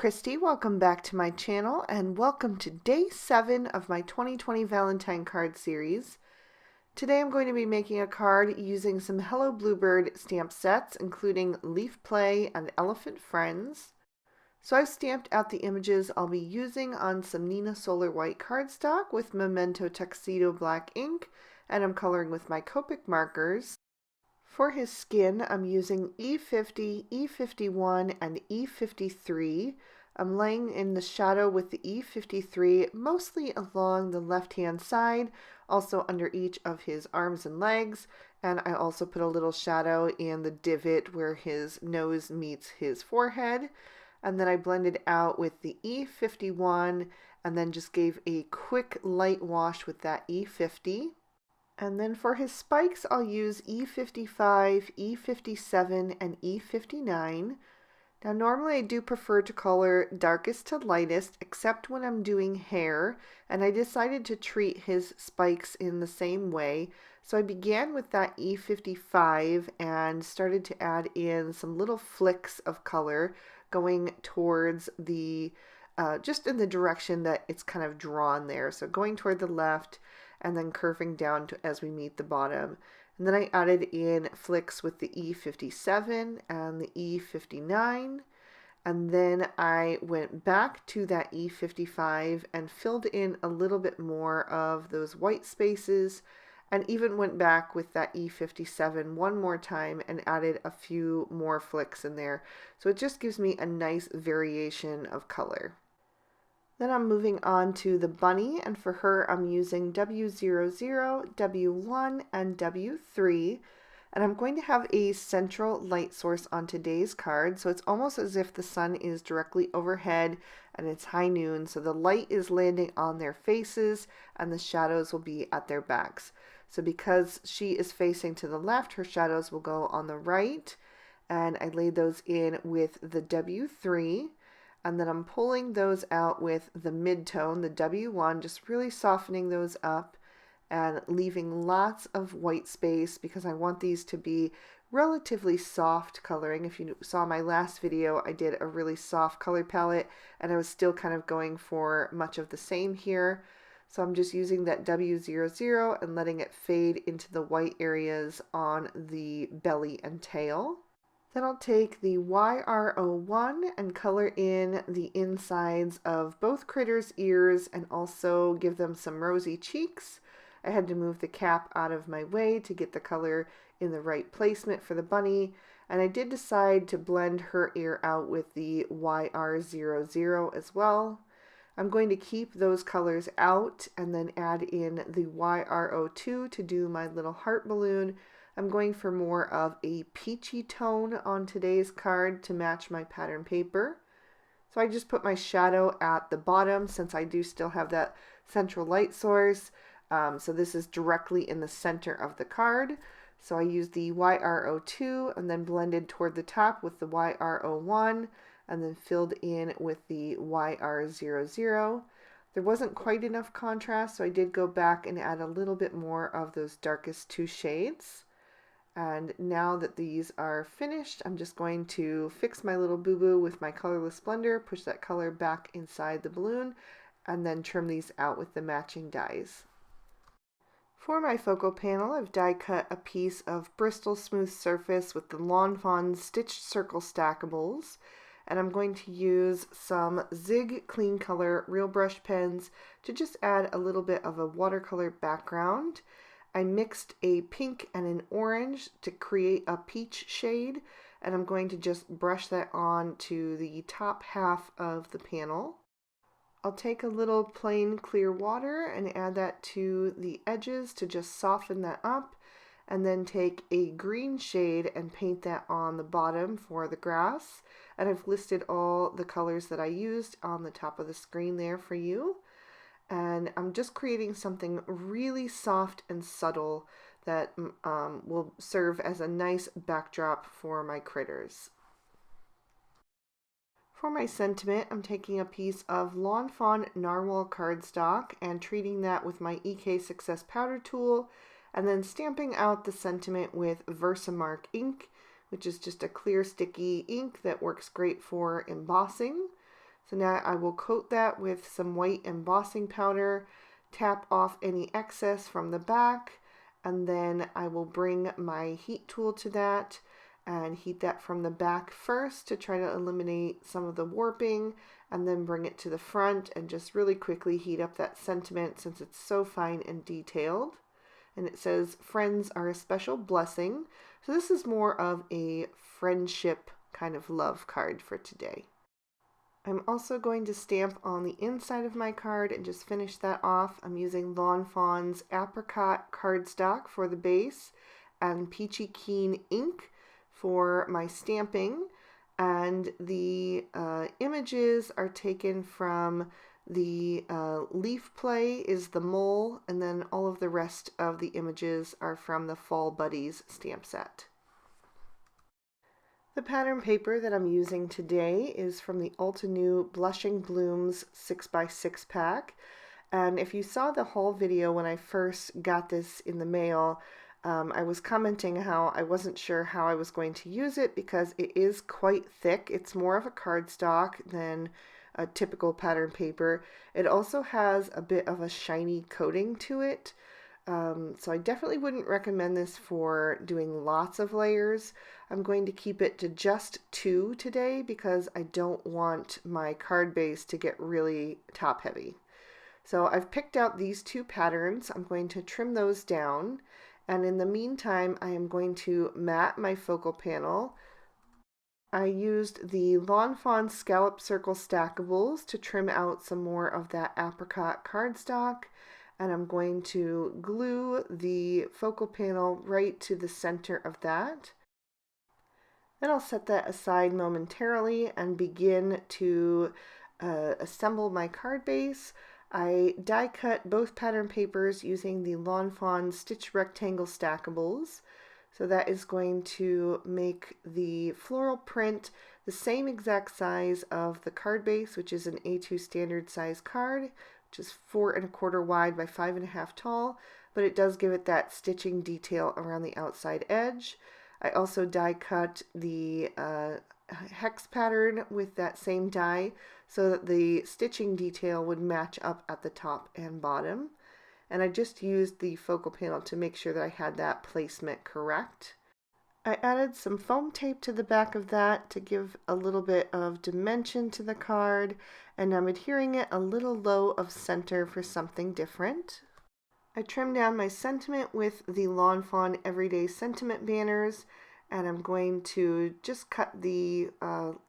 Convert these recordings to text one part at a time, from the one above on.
Christy, welcome back to my channel and welcome to day 7 of my 2020 Valentine card series. Today I'm going to be making a card using some Hello Bluebird stamp sets, including Leaf Play and Elephant Friends. So I've stamped out the images I'll be using on some Nina Solar white cardstock with Memento Tuxedo black ink, and I'm coloring with my Copic markers. For his skin, I'm using E50, E51, and E53. I'm laying in the shadow with the E53, mostly along the left-hand side, also under each of his arms and legs, and I also put a little shadow in the divot where his nose meets his forehead. And then I blended out with the E51, and then just gave a quick light wash with that E50. And then for his spikes, I'll use E55, E57, and E59. Now normally I do prefer to color darkest to lightest, except when I'm doing hair, and I decided to treat his spikes in the same way. So I began with that E55 and started to add in some little flicks of color going towards the, just in the direction that it's kind of drawn there. So going toward the left, and then curving down as we meet the bottom. And then I added in flicks with the E57 and the E59. And then I went back to that E55 and filled in a little bit more of those white spaces, and even went back with that E57 one more time and added a few more flicks in there. So it just gives me a nice variation of color. Then I'm moving on to the bunny, and for her I'm using W00, W1, and W3. And I'm going to have a central light source on today's card, so it's almost as if the sun is directly overhead and it's high noon, so the light is landing on their faces and the shadows will be at their backs. So because she is facing to the left, her shadows will go on the right, and I laid those in with the W3. And then I'm pulling those out with the mid-tone, the W1, just really softening those up and leaving lots of white space because I want these to be relatively soft coloring. If you saw my last video, I did a really soft color palette and I was still kind of going for much of the same here. So I'm just using that W00 and letting it fade into the white areas on the belly and tail. Then I'll take the YR01 and color in the insides of both critters' ears and also give them some rosy cheeks. I had to move the cap out of my way to get the color in the right placement for the bunny, and I did decide to blend her ear out with the YR00 as well. I'm going to keep those colors out and then add in the YR02 to do my little heart balloon. I'm going for more of a peachy tone on today's card to match my pattern paper. So I just put my shadow at the bottom since I do still have that central light source. So this is directly in the center of the card. So I used the YR02 and then blended toward the top with the YR01 and then filled in with the YR00. There wasn't quite enough contrast, so I did go back and add a little bit more of those darkest two shades. And now that these are finished, I'm just going to fix my little boo-boo with my colorless blender, push that color back inside the balloon, and then trim these out with the matching dies. For my focal panel, I've die cut a piece of Bristol Smooth Surface with the Lawn Fawn Stitched Circle Stackables, and I'm going to use some Zig Clean Color Real Brush pens to just add a little bit of a watercolor background. I mixed a pink and an orange to create a peach shade, and I'm going to just brush that on to the top half of the panel. I'll take a little plain clear water and add that to the edges to just soften that up, and then take a green shade and paint that on the bottom for the grass. And I've listed all the colors that I used on the top of the screen there for you. And I'm just creating something really soft and subtle that will serve as a nice backdrop for my critters. For my sentiment, I'm taking a piece of Lawn Fawn Narwhal cardstock and treating that with my EK Success powder tool, and then stamping out the sentiment with Versamark ink, which is just a clear sticky ink that works great for embossing. So now I will coat that with some white embossing powder, tap off any excess from the back, and then I will bring my heat tool to that and heat that from the back first to try to eliminate some of the warping, and then bring it to the front and just really quickly heat up that sentiment since it's so fine and detailed. And it says, "Friends are a special blessing." So this is more of a friendship kind of love card for today. I'm also going to stamp on the inside of my card and just finish that off. I'm using Lawn Fawn's apricot cardstock for the base and Peachy Keen ink for my stamping. And the images are taken from the leaf play is the mole, and then all of the rest of the images are from the Fall Buddies stamp set. The pattern paper that I'm using today is from the Ulta New Blushing Blooms 6x6 pack. And if you saw the haul video when I first got this in the mail, I was commenting how I wasn't sure how I was going to use it because it is quite thick. It's more of a cardstock than a typical pattern paper. It also has a bit of a shiny coating to it. So I definitely wouldn't recommend this for doing lots of layers. I'm going to keep it to just 2 today because I don't want my card base to get really top heavy. So I've picked out these 2 patterns. I'm going to trim those down, and in the meantime I am going to mat my focal panel. I used the Lawn Fawn Scallop Circle Stackables to trim out some more of that apricot cardstock. And I'm going to glue the focal panel right to the center of that. Then I'll set that aside momentarily and begin to assemble my card base. I die cut both pattern papers using the Lawn Fawn Stitch Rectangle Stackables. So that is going to make the floral print the same exact size of the card base, which is an A2 standard size card, which is 4 1/4 wide by 5 1/2 tall, but it does give it that stitching detail around the outside edge. I also die cut the hex pattern with that same die so that the stitching detail would match up at the top and bottom. And I just used the focal panel to make sure that I had that placement correct. I added some foam tape to the back of that to give a little bit of dimension to the card, and I'm adhering it a little low of center for something different. I trimmed down my sentiment with the Lawn Fawn Everyday Sentiment banners, and I'm going to just cut the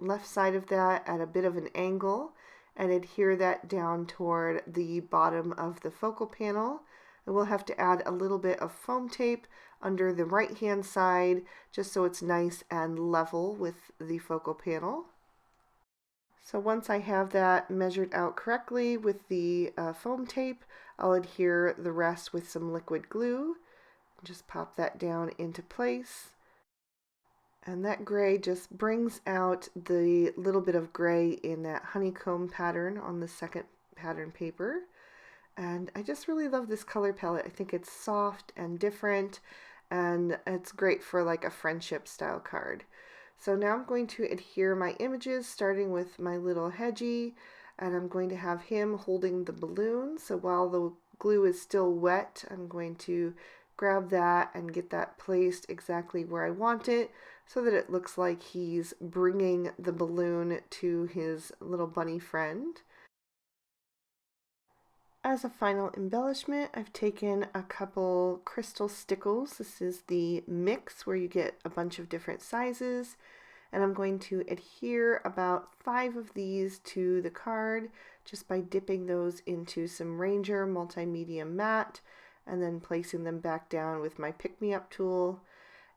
left side of that at a bit of an angle and adhere that down toward the bottom of the focal panel. I will have to add a little bit of foam tape under the right hand side just so it's nice and level with the focal panel. So once I have that measured out correctly with the foam tape, I'll adhere the rest with some liquid glue. Just pop that down into place. And that gray just brings out the little bit of gray in that honeycomb pattern on the second pattern paper. And I just really love this color palette. I think it's soft and different, and it's great for like a friendship style card. So now I'm going to adhere my images, starting with my little hedgie, and I'm going to have him holding the balloon. So while the glue is still wet, I'm going to grab that and get that placed exactly where I want it so that it looks like he's bringing the balloon to his little bunny friend. As a final embellishment, I've taken a couple crystal stickles. This is the mix where you get a bunch of different sizes, and I'm going to adhere about 5 of these to the card just by dipping those into some Ranger Multimedia Matte and then placing them back down with my pick-me-up tool.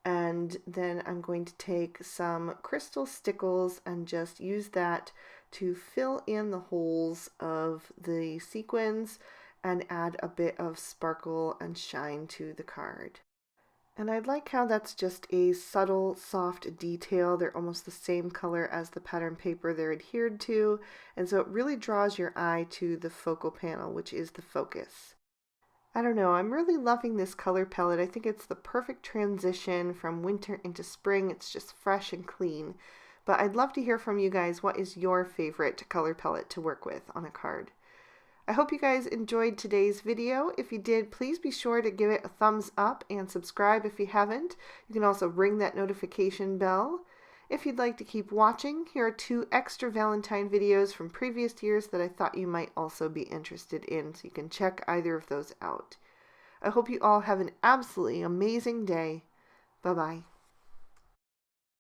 And then I'm going to take some crystal stickles and just use that to fill in the holes of the sequins and add a bit of sparkle and shine to the card. And I like how that's just a subtle, soft detail. They're almost the same color as the pattern paper they're adhered to, and so it really draws your eye to the focal panel, which is the focus. I don't know, I'm really loving this color palette. I think it's the perfect transition from winter into spring. It's just fresh and clean. But I'd love to hear from you guys. What is your favorite color palette to work with on a card? I hope you guys enjoyed today's video. If you did, please be sure to give it a thumbs up and subscribe if you haven't. You can also ring that notification bell. If you'd like to keep watching, here are 2 extra Valentine videos from previous years that I thought you might also be interested in, so you can check either of those out. I hope you all have an absolutely amazing day. Bye-bye.